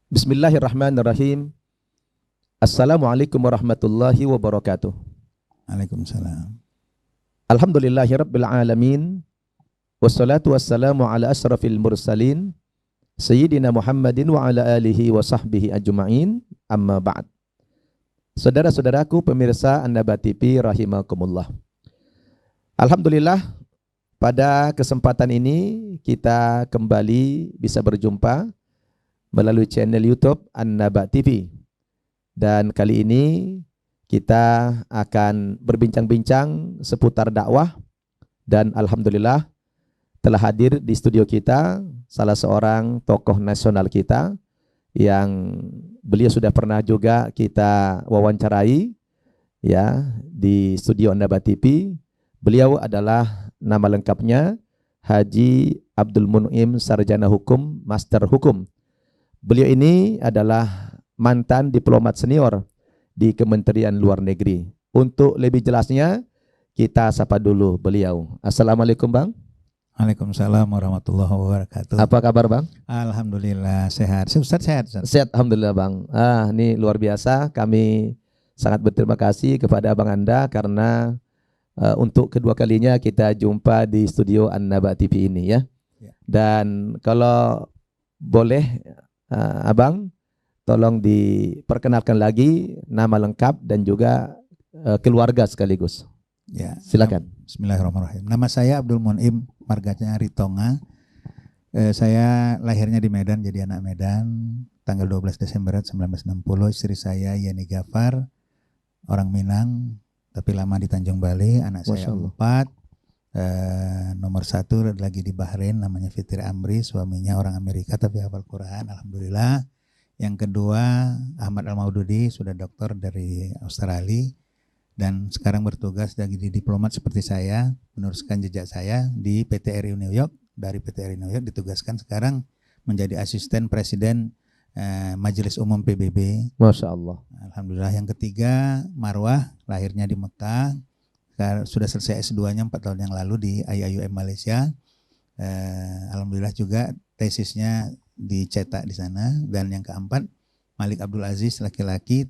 Bismillahirrahmanirrahim. Assalamualaikum warahmatullahi wabarakatuh. Waalaikumsalam. Alhamdulillahirabbil alamin. Wassalatu wassalamu ala asrafil mursalin Sayyidina Muhammadin wa ala alihi wa sahbihi ajma'in. Amma ba'd. Saudara-saudaraku pemirsa An-Naba TV rahimakumullah. Alhamdulillah pada kesempatan ini kita kembali bisa berjumpa melalui channel YouTube An-Naba TV. Dan kali ini kita akan berbincang-bincang seputar dakwah, dan alhamdulillah telah hadir di studio kita salah seorang tokoh nasional kita yang beliau sudah pernah juga kita wawancarai ya di studio An-Naba TV. Beliau adalah nama lengkapnya Haji Abdul Mun'im Sarjana Hukum, Master Hukum. Beliau ini adalah mantan diplomat senior di Kementerian Luar Negeri. Untuk lebih jelasnya, kita sapa dulu beliau. Assalamualaikum Bang. Waalaikumsalam warahmatullahi wabarakatuh. Apa kabar Bang? Alhamdulillah sehat. Ustaz sehat? Ustaz? Sehat Alhamdulillah Bang. Ini luar biasa. Kami sangat berterima kasih kepada Abang Anda karena untuk kedua kalinya kita jumpa di studio An-Naba TV ini ya. Dan kalau boleh Abang, tolong diperkenalkan lagi nama lengkap dan juga keluarga sekaligus. Ya, silakan. Bismillahirrahmanirrahim. Nama saya Abdul Mun'im, marganya Ritonga. Saya lahirnya di Medan, jadi anak Medan, tanggal 12 Desember 1960. Istri saya Yani Gafar, orang Minang, tapi lama di Tanjung Balai. Anak saya 4. Nomor 1 lagi di Bahrain, namanya Fitri Amri, suaminya orang Amerika tapi hafal Quran, alhamdulillah. Yang kedua Ahmad Al-Maududi, sudah doktor dari Australia dan sekarang bertugas jadi diplomat seperti saya, meneruskan jejak saya di PT RI New York. Dari PT RI New York ditugaskan sekarang menjadi asisten presiden Majelis Umum PBB. Masya Allah. Alhamdulillah. Yang ketiga Marwah, lahirnya di Mekah, sudah selesai S2-nya 4 tahun yang lalu di IAIUM Malaysia. Alhamdulillah juga tesisnya dicetak di sana. Dan yang keempat Malik Abdul Aziz, laki-laki,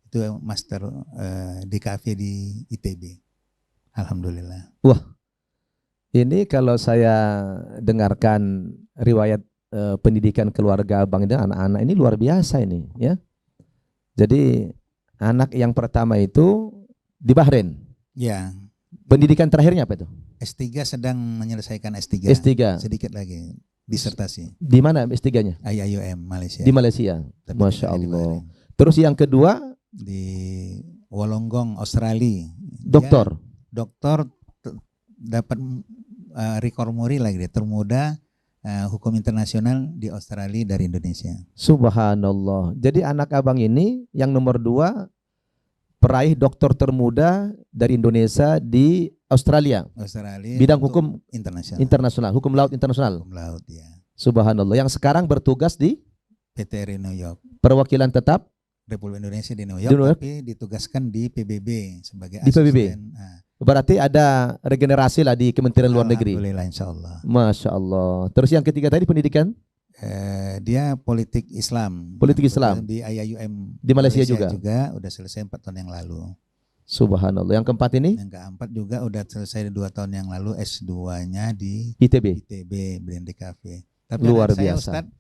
itu master di KV di ITB. Alhamdulillah. Wah, ini kalau saya dengarkan riwayat pendidikan keluarga Abang dan anak-anak ini luar biasa ini ya. Jadi anak yang pertama itu di Bahrain. Ya. Pendidikan terakhirnya apa itu? S3, sedang menyelesaikan S3. S3. Sedikit lagi disertasi. Di mana S3-nya? IAIUM Malaysia. Di Malaysia. Tapi Masya Allah. Terus yang kedua di Wollongong, Australia. Doktor. Doktor dapat rekor muri lagi, termuda hukum internasional di Australia dari Indonesia. Subhanallah. Jadi anak Abang ini yang nomor 2 peraih doktor termuda dari Indonesia di Australia. Bidang hukum internasional, hukum laut internasional. Hukum laut ya. Subhanallah. Yang sekarang bertugas di PT RI New York. Perwakilan tetap Republik Indonesia di New York, tapi ditugaskan di PBB sebagai asisten. Di PBB. Berarti ada regenerasi lah di Kementerian Luar Negeri. Alhamdulillah, insyaallah. Masya Allah. Terus yang ketiga tadi pendidikan? Dia politik Islam. Politik Islam di IAIUM di Malaysia juga. Udah selesai 4 tahun yang lalu. Subhanallah. Yang keempat ini? Yang keempat juga udah selesai 2 tahun yang lalu, S2-nya di ITB. Brand Cafe. Tapi luar saya, biasa. Ustadz,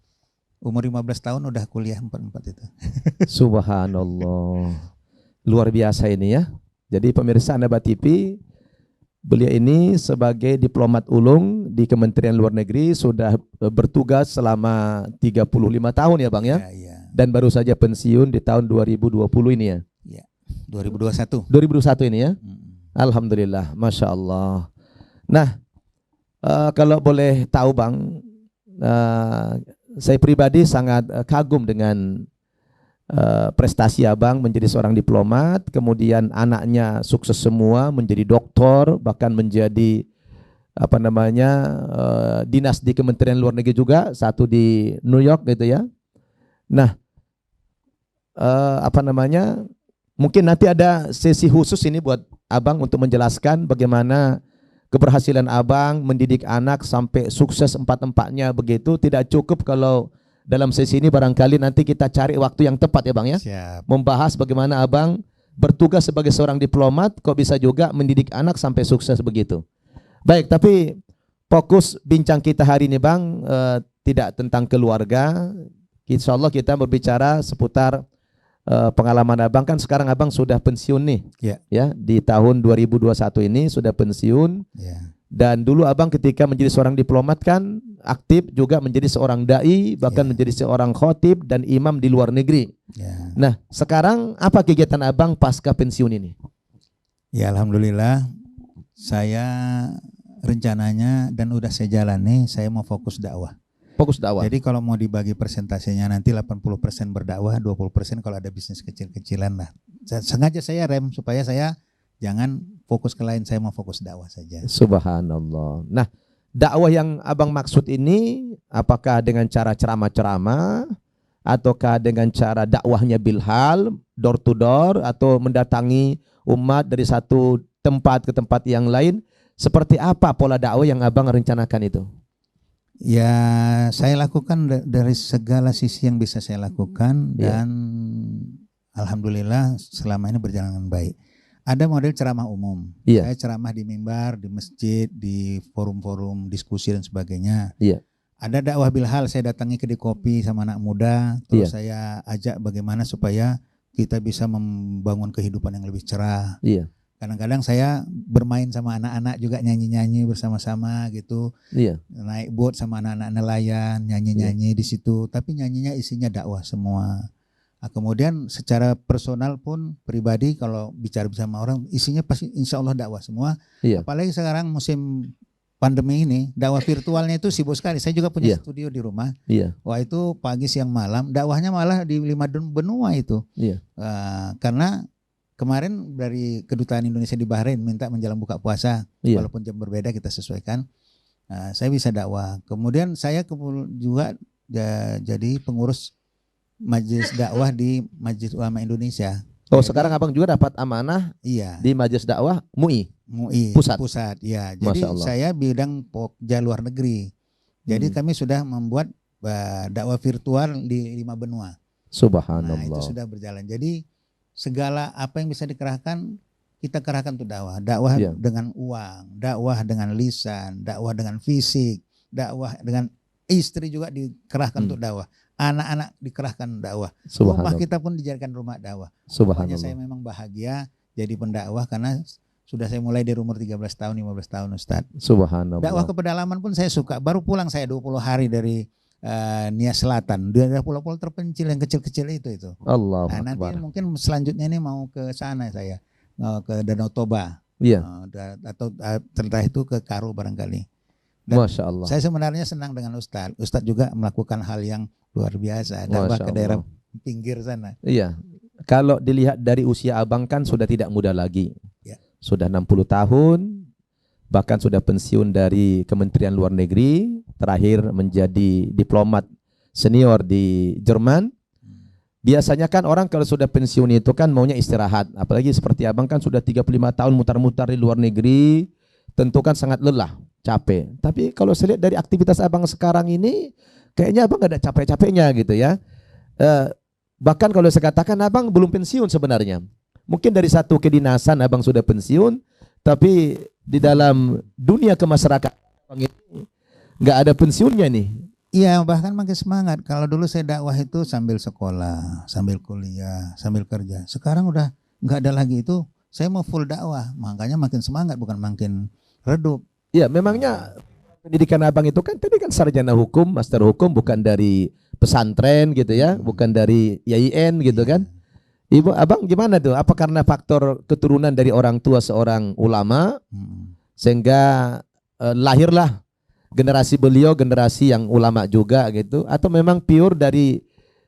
umur 15 tahun udah kuliah 4 itu. Subhanallah. Luar biasa ini ya. Jadi pemirsa An-Naba TV, beliau ini sebagai diplomat ulung di Kementerian Luar Negeri sudah bertugas selama 35 tahun ya Bang ya. Ya. Dan baru saja pensiun di tahun 2020 ini ya. Ya. 2021. 2021 ini ya. Alhamdulillah, Masya Allah. Nah, kalau boleh tahu Bang, saya pribadi sangat kagum dengan prestasi Abang menjadi seorang diplomat, kemudian anaknya sukses semua menjadi doktor, bahkan menjadi dinas di Kementerian Luar Negeri juga, satu di New York gitu ya. Nah, mungkin nanti ada sesi khusus ini buat Abang untuk menjelaskan bagaimana keberhasilan abang mendidik anak sampai sukses empat-empatnya begitu tidak cukup kalau dalam sesi ini barangkali nanti kita cari waktu yang tepat ya bang ya. Siap. Membahas bagaimana abang bertugas sebagai seorang diplomat kok bisa juga mendidik anak sampai sukses begitu. Baik, tapi fokus bincang kita hari ini bang tidak tentang keluarga. Insya Allah kita berbicara seputar pengalaman abang kan sekarang abang sudah pensiun nih. Ya, di tahun 2021 ini sudah pensiun. Dan dulu abang ketika menjadi seorang diplomat kan aktif juga menjadi seorang dai, bahkan menjadi seorang khotib dan imam di luar negeri. Nah, sekarang apa kegiatan abang pasca pensiun ini? Ya, alhamdulillah saya rencananya dan udah saya jalani, saya mau fokus dakwah. Fokus dakwah. Jadi kalau mau dibagi persentasenya nanti 80% berdakwah, 20% kalau ada bisnis kecil-kecilan lah. Sengaja saya rem supaya saya jangan fokus ke lain, saya mau fokus dakwah saja. Subhanallah. Nah, dakwah yang abang maksud ini apakah dengan cara ceramah-ceramah ataukah dengan cara dakwahnya bilhal, door to door, atau mendatangi umat dari satu tempat ke tempat yang lain? Seperti apa pola dakwah yang abang rencanakan itu? Ya, saya lakukan dari segala sisi yang bisa saya lakukan dan alhamdulillah selama ini berjalan dengan baik. Ada model ceramah umum. Saya ceramah di mimbar, di masjid, di forum-forum diskusi dan sebagainya. Ada dakwah bilhal, saya datangi kedai kopi sama anak muda, terus saya ajak bagaimana supaya kita bisa membangun kehidupan yang lebih cerah. Kadang-kadang saya bermain sama anak-anak juga, nyanyi-nyanyi bersama-sama gitu. Naik boat sama anak-anak nelayan, nyanyi-nyanyi di situ, tapi nyanyinya isinya dakwah semua. Nah, kemudian secara personal pun pribadi kalau bicara bersama orang isinya pasti insya Allah dakwah semua. Apalagi sekarang musim pandemi ini dakwah virtualnya itu sibuk sekali. Saya juga punya studio di rumah. Wah, itu pagi siang malam dakwahnya malah di 5 benua itu. Karena kemarin dari kedutaan Indonesia di Bahrain minta menjelang buka puasa, walaupun jam berbeda kita sesuaikan. Saya bisa dakwah. Kemudian saya juga jadi pengurus Majelis dakwah di Majelis Ulama Indonesia. Oh, jadi, sekarang abang juga dapat amanah di Majelis dakwah MUI pusat. Ya, jadi saya bidang Pokja luar negeri. Jadi kami sudah membuat dakwah virtual di 5 benua. Subhanallah. Nah, itu sudah berjalan. Jadi segala apa yang bisa dikerahkan kita kerahkan untuk dakwah. Dakwah dengan uang, dakwah dengan lisan, dakwah dengan fisik, dakwah dengan istri juga dikerahkan untuk dakwah. Anak-anak dikerahkan dakwah. Rumah kita pun dijadikan rumah dakwah. Pokoknya saya memang bahagia jadi pendakwah karena sudah saya mulai dari umur 13 tahun, 15 tahun Ustaz. Subhanallah. Dakwah ke pedalaman pun saya suka. Baru pulang saya 20 hari dari Nia Selatan. Daerah pulau-pulau terpencil yang kecil-kecil itu. Allah. Nah, nanti mungkin selanjutnya ini mau ke sana saya. Ke Danau Toba. Atau setelah itu ke Karo barangkali. Dan Masya Allah. Saya sebenarnya senang dengan Ustadz. Ustadz juga melakukan hal yang luar biasa. Dakwah ke daerah pinggir sana. Iya. Kalau dilihat dari usia abang kan sudah tidak muda lagi. Sudah 60 tahun. Bahkan sudah pensiun dari Kementerian Luar Negeri. Terakhir menjadi diplomat senior di Jerman. Biasanya kan orang kalau sudah pensiun itu kan maunya istirahat. Apalagi seperti abang kan sudah 35 tahun mutar-mutar di luar negeri. Tentu kan sangat lelah, capek. Tapi kalau saya lihat dari aktivitas abang sekarang ini, kayaknya abang gak ada capek-capeknya gitu ya. Bahkan kalau saya katakan abang belum pensiun sebenarnya. Mungkin dari satu kedinasan abang sudah pensiun, tapi di dalam dunia kemasyarakatan abang ini gak ada pensiunnya nih. Iya, bahkan makin semangat. Kalau dulu saya dakwah itu sambil sekolah, sambil kuliah, sambil kerja. Sekarang udah gak ada lagi itu. Saya mau full dakwah, makanya makin semangat bukan makin redup. Ya, memangnya pendidikan abang itu kan tadi kan sarjana hukum, master hukum, bukan dari pesantren gitu ya, bukan dari IAIN gitu kan. Ibu abang gimana tuh? Apa karena faktor keturunan dari orang tua seorang ulama sehingga lahirlah generasi beliau, generasi yang ulama juga gitu, atau memang pure dari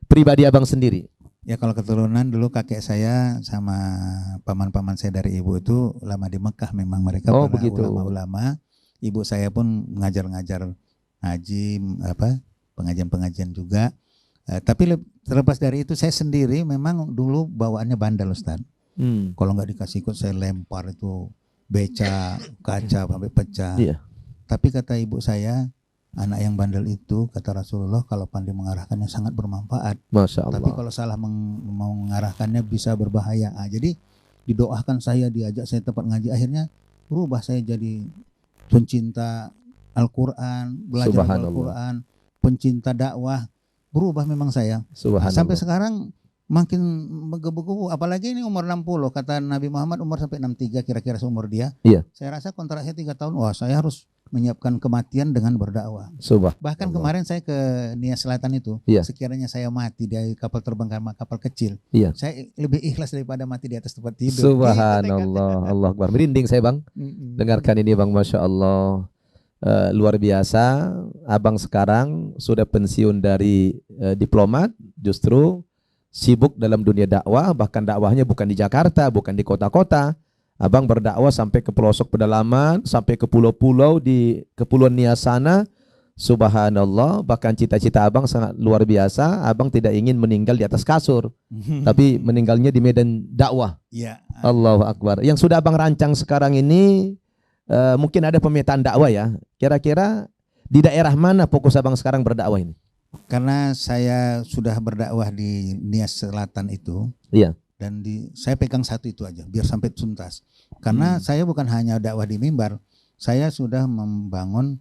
pribadi abang sendiri? Ya, kalau keturunan dulu kakek saya sama paman-paman saya dari ibu itu lama di Mekah, memang mereka para ulama-ulama. Ibu saya pun ngajar-ngajar ngaji, pengajian-pengajian juga. Tapi terlepas dari itu saya sendiri memang dulu bawaannya bandel Ustaz. Kalau nggak dikasih ikut saya lempar itu beca, kaca sampai pecah. Iya. Tapi kata ibu saya, anak yang bandel itu kata Rasulullah kalau pandai mengarahkannya sangat bermanfaat. Masya Allah. Tapi kalau salah mau mengarahkannya bisa berbahaya. Jadi didoakan saya, diajak saya tempat ngaji, akhirnya berubah saya jadi pencinta Al-Quran, belajar Al-Quran, pencinta dakwah, berubah memang saya. Sampai sekarang makin menggebu-gebu, apalagi ini umur 60, kata Nabi Muhammad umur sampai 63 kira-kira seumur dia. Iya. Saya rasa kontrak saya 3 tahun, wah saya harus menyiapkan kematian dengan berdakwah. Bahkan kemarin saya ke Nias Selatan itu, sekiranya saya mati di kapal terbang kapal kecil, saya lebih ikhlas daripada mati di atas tempat tidur. Subhanallah, Allah Akbar. Merinding saya bang, dengarkan ini bang, Masya Allah. Luar biasa, abang sekarang sudah pensiun dari diplomat, justru sibuk dalam dunia dakwah, bahkan dakwahnya bukan di Jakarta, bukan di kota-kota. Abang berdakwah sampai ke pelosok pedalaman, sampai ke pulau-pulau di Kepulauan Nias sana. Subhanallah, bahkan cita-cita abang sangat luar biasa. Abang tidak ingin meninggal di atas kasur, tapi meninggalnya di medan dakwah. Allahu Akbar. Yang sudah abang rancang sekarang ini, mungkin ada pemetaan dakwah ya. Kira-kira di daerah mana fokus abang sekarang berdakwah ini? Karena saya sudah berdakwah di Nias Selatan itu. Iya. Dan saya pegang satu itu aja biar sampai tuntas. Karena saya bukan hanya dakwah di mimbar, saya sudah membangun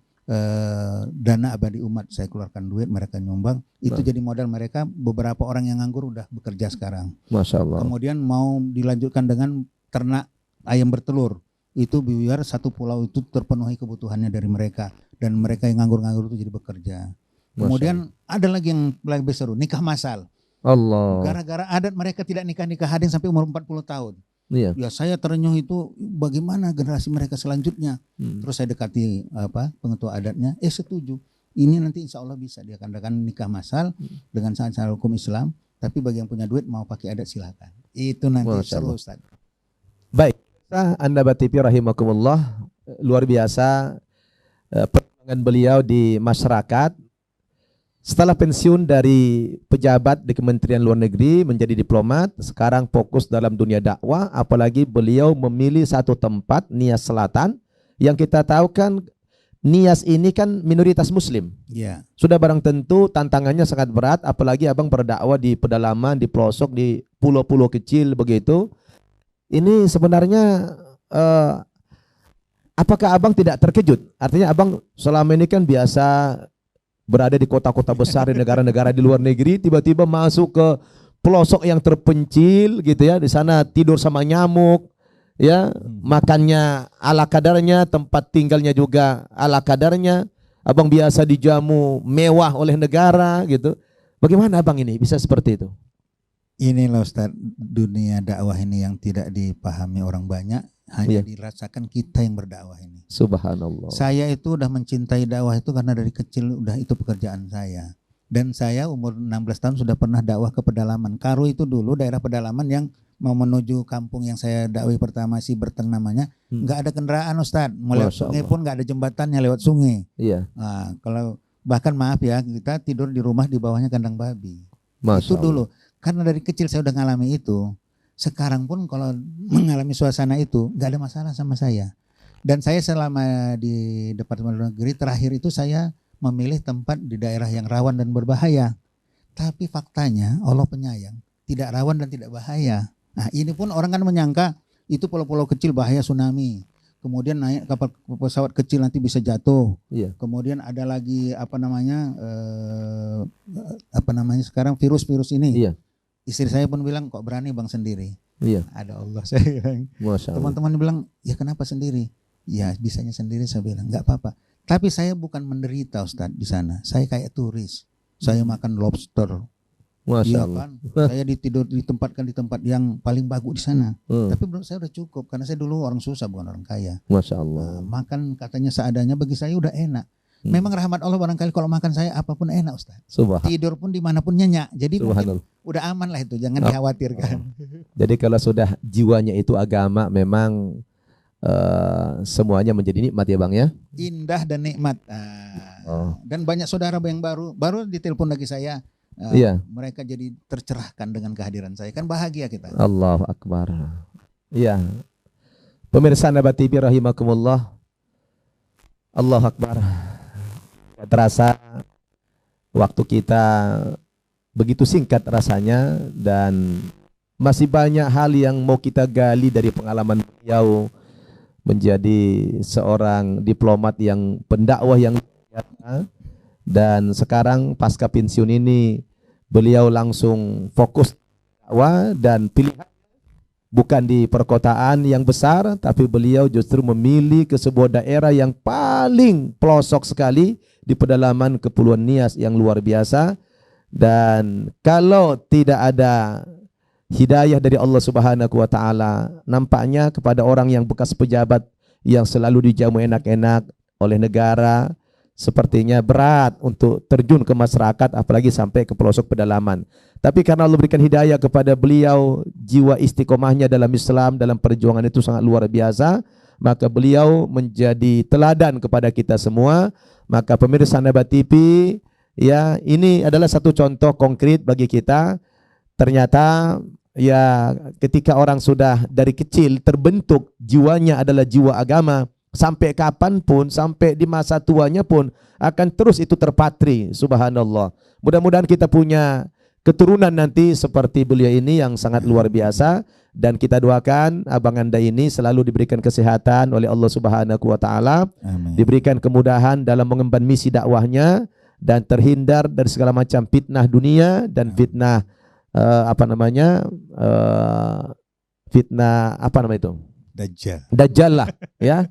dana abadi umat. Saya keluarkan duit, mereka nyumbang. Itu jadi modal mereka. Beberapa orang yang nganggur udah bekerja sekarang. Masya Allah. Kemudian mau dilanjutkan dengan ternak ayam bertelur. Itu biar satu pulau itu terpenuhi kebutuhannya dari mereka. Dan mereka yang nganggur-nganggur itu jadi bekerja. Kemudian ada lagi yang lebih seru, nikah masal. Allah. Gara-gara adat mereka tidak nikah-nikah hadin sampai umur 40 tahun. Iya. Ya saya terenyuh itu bagaimana generasi mereka selanjutnya. Terus saya dekati pengetua adatnya, setuju. Ini nanti insya Allah bisa diadakan nikah masal dengan syarat hukum Islam. Tapi bagi yang punya duit mau pakai adat silakan. Itu nanti seru Ustaz. Baik, Anda Batipi rahimakumullah, luar biasa perjuangan beliau di masyarakat. Setelah pensiun dari pejabat di Kementerian Luar Negeri menjadi diplomat, sekarang fokus dalam dunia dakwah, apalagi beliau memilih satu tempat, Nias Selatan, yang kita tahu kan Nias ini kan minoritas muslim. Sudah barang tentu tantangannya sangat berat, apalagi abang berdakwah di pedalaman, di pelosok, di pulau-pulau kecil begitu. Ini sebenarnya apakah abang tidak terkejut? Artinya abang selama ini kan biasa berada di kota-kota besar di negara-negara di luar negeri, tiba-tiba masuk ke pelosok yang terpencil gitu ya, di sana tidur sama nyamuk, ya, makannya ala kadarnya, tempat tinggalnya juga ala kadarnya, abang biasa dijamu mewah oleh negara gitu. Bagaimana abang ini bisa seperti itu? Inilah Ustaz, dunia dakwah ini yang tidak dipahami orang banyak, hanya dirasakan kita yang berdakwah ini. Subhanallah. Saya itu udah mencintai dakwah itu karena dari kecil udah itu pekerjaan saya. Dan saya umur 16 tahun sudah pernah dakwah ke pedalaman. Karu itu dulu daerah pedalaman yang mau menuju kampung yang saya dakwahi pertama, si Berteng namanya, nggak ada kendaraan Ustaz. Mau lewat sungai pun nggak ada jembatannya lewat sungai. Iya. Nah, kalau bahkan maaf ya, kita tidur di rumah di bawahnya kandang babi. Masya itu dulu. Karena dari kecil saya udah ngalami itu. Sekarang pun kalau mengalami suasana itu nggak ada masalah sama saya. Dan saya selama di Departemen Luar Negeri terakhir itu saya memilih tempat di daerah yang rawan dan berbahaya. Tapi faktanya Allah penyayang, tidak rawan dan tidak bahaya. Nah ini pun orang kan menyangka itu pulau-pulau kecil bahaya tsunami. Kemudian naik kapal pesawat kecil nanti bisa jatuh. Iya. Kemudian ada lagi apa namanya sekarang virus-virus ini. Iya. Istri saya pun bilang kok berani bang sendiri. Iya. Ada Allah saya bilang. Teman-teman bilang ya kenapa sendiri? Ya bisanya sendiri saya bilang nggak apa-apa. Tapi saya bukan menderita Ustaz di sana. Saya kayak turis. Saya makan lobster. Masya Allah. Kan? Saya ditempatkan di tempat yang paling bagus di sana. Tapi menurut saya udah cukup karena saya dulu orang susah bukan orang kaya. Masya Allah. Makan katanya seadanya bagi saya udah enak. Memang rahmat Allah barangkali kalau makan saya apapun enak Ustaz. Tidur pun dimanapun nyenyak. Jadi mungkin udah aman lah itu. Jangan dikhawatirkan. Jadi kalau sudah jiwanya itu agama memang semuanya menjadi nikmat ya bang ya. Indah dan nikmat. Dan banyak saudara yang baru ditelepon lagi saya. Mereka jadi tercerahkan dengan kehadiran saya. Kan bahagia kita. Allahu Akbar. Iya. Pemirsa Nabat TV rahimakumullah. Allahu Akbar. Gak terasa waktu kita begitu singkat rasanya, dan masih banyak hal yang mau kita gali dari pengalaman beliau menjadi seorang diplomat yang pendakwah yang biasa. Dan sekarang pasca pensiun ini beliau langsung fokus dakwah, dan pilihan bukan di perkotaan yang besar, tapi beliau justru memilih ke sebuah daerah yang paling pelosok sekali di pedalaman Kepulauan Nias yang luar biasa. Dan kalau tidak ada hidayah dari Allah Subhanahu wa taala, nampaknya kepada orang yang bekas pejabat yang selalu dijamu enak-enak oleh negara, sepertinya berat untuk terjun ke masyarakat, apalagi sampai ke pelosok pedalaman. Tapi karena Allah berikan hidayah kepada beliau, jiwa istiqomahnya dalam Islam, dalam perjuangan itu sangat luar biasa, maka beliau menjadi teladan kepada kita semua. Maka pemirsa Nabat TV, ya, ini adalah satu contoh konkret bagi kita. Ternyata ya, ketika orang sudah dari kecil terbentuk jiwanya adalah jiwa agama, sampai kapanpun, sampai di masa tuanya pun akan terus itu terpatri. Subhanallah. Mudah-mudahan kita punya keturunan nanti seperti beliau ini yang sangat luar biasa, dan kita doakan abang anda ini selalu diberikan kesehatan oleh Allah Subhanahu wa taala, diberikan kemudahan dalam mengemban misi dakwahnya, dan terhindar dari segala macam fitnah dunia dan fitnah fitnah itu? Dajjal lah ya.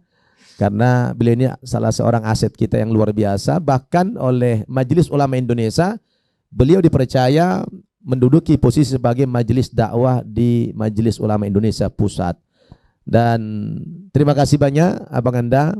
Karena beliau ini salah seorang aset kita yang luar biasa. Bahkan oleh Majelis Ulama Indonesia, beliau dipercaya menduduki posisi sebagai majelis dakwah di Majelis Ulama Indonesia Pusat. Dan terima kasih banyak abang anda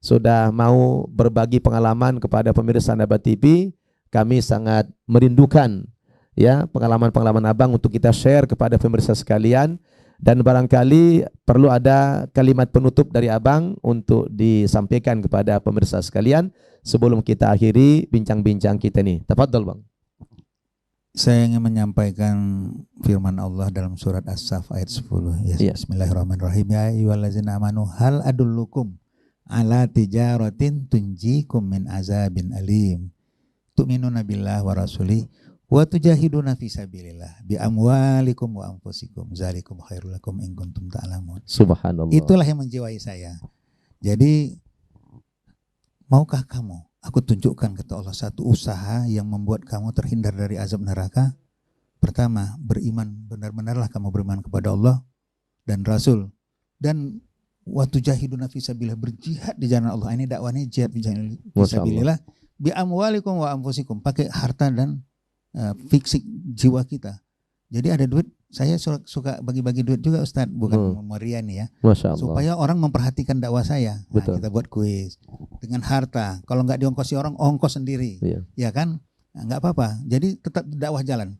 sudah mau berbagi pengalaman kepada pemirsa Nabat TV. Kami sangat merindukan ya pengalaman-pengalaman abang untuk kita share kepada pemirsa sekalian. Dan barangkali perlu ada kalimat penutup dari abang untuk disampaikan kepada pemirsa sekalian sebelum kita akhiri bincang-bincang kita nih. Tafadhol bang. Saya ingin menyampaikan firman Allah dalam surat As-Saff ayat 10. Ya, Bismillahirrahmanirrahim. Ya ayyuhallazina amanu hal adullukum ala tijaratin tunjikum min azabin alim. Tu'minuna billahi wa rasulih wa tujahiduna fi sabilillah bi amwalikum wa anfusikum zalikum khairul lakum in kuntum ta'lamun. Subhanallah. Itulah yang menjiwai saya. Jadi maukah kamu aku tunjukkan kata Allah satu usaha yang membuat kamu terhindar dari azab neraka? Pertama, beriman, benar-benarlah kamu beriman kepada Allah dan Rasul, dan wa tujahiduna fi sabilillah, berjihad di jalan Allah. Ini dakwahnya jihad fi sabilillah bi amwalikum wa anfusikum, pakai harta dan fisik jiwa kita. Jadi ada duit, saya suka bagi-bagi duit juga Ustadz, bukan meriah nih ya. Masya Allah. Supaya orang memperhatikan dakwah saya. Nah, kita buat kuis dengan harta. Kalau nggak diongkosi orang, ongkos sendiri, ya kan? Nah, nggak apa-apa. Jadi tetap dakwah jalan.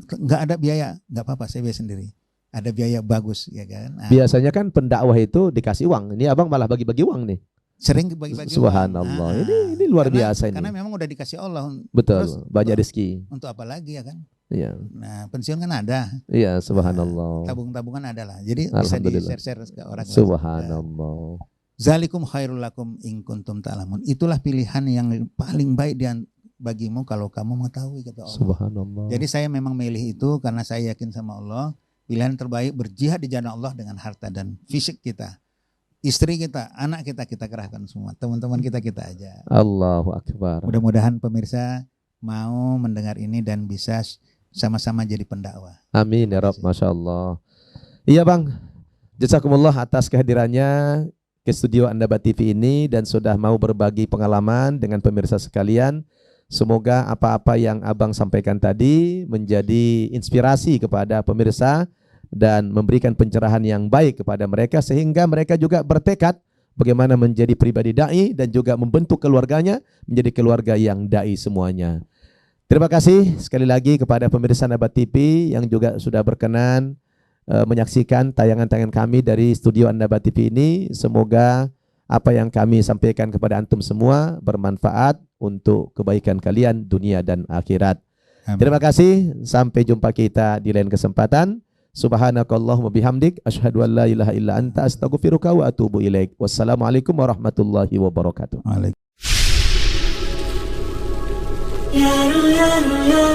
Nggak ada biaya, nggak apa-apa. Saya biaya sendiri. Ada biaya bagus, ya kan? Nah, biasanya kan pendakwah itu dikasih uang. Ini abang malah bagi-bagi uang nih. Sering bagi-bagi. Subhanallah. Ini luar biasa ini. Karena memang udah dikasih Allah. Betul. Terus, banyak rezeki. Untuk apa lagi ya kan? Iya. Nah, pensiun kan ada. Iya, subhanallah. Tabung-tabungan ada lah. Jadi bisa di-share ke orang. Subhanallah. Zalikum khairul lakum in kuntum ta'lamun. Itulah pilihan yang paling baik bagimu kalau kamu mengetahui kata Allah. Subhanallah. Jadi saya memang milih itu karena saya yakin sama Allah. Pilihan terbaik berjihad di jalan Allah dengan harta dan fisik kita. Istri kita, anak kita kerahkan semua. Teman-teman kita aja. Allahu Akbar. Mudah-mudahan pemirsa mau mendengar ini dan bisa sama-sama jadi pendakwah. Amin ya Rabb. Masya Allah. Iya bang, jazakumullah atas kehadirannya ke studio An-Nabat TV ini dan sudah mau berbagi pengalaman dengan pemirsa sekalian. Semoga apa-apa yang abang sampaikan tadi menjadi inspirasi kepada pemirsa dan memberikan pencerahan yang baik kepada mereka, sehingga mereka juga bertekad bagaimana menjadi pribadi da'i dan juga membentuk keluarganya menjadi keluarga yang da'i semuanya. Terima kasih sekali lagi kepada pemirsa Nabat TV yang juga sudah berkenan menyaksikan tayangan-tayangan kami dari studio An-Nabat TV ini. Semoga apa yang kami sampaikan kepada antum semua bermanfaat untuk kebaikan kalian dunia dan akhirat. Amin. Terima kasih, sampai jumpa kita di lain kesempatan. Subhanakallahumma bihamdik asyhadu an la ilaha illa anta astaghfiruka wa atubu ilaik. Wassalamualaikum warahmatullahi wabarakatuh. Waalaikumsalam. Ya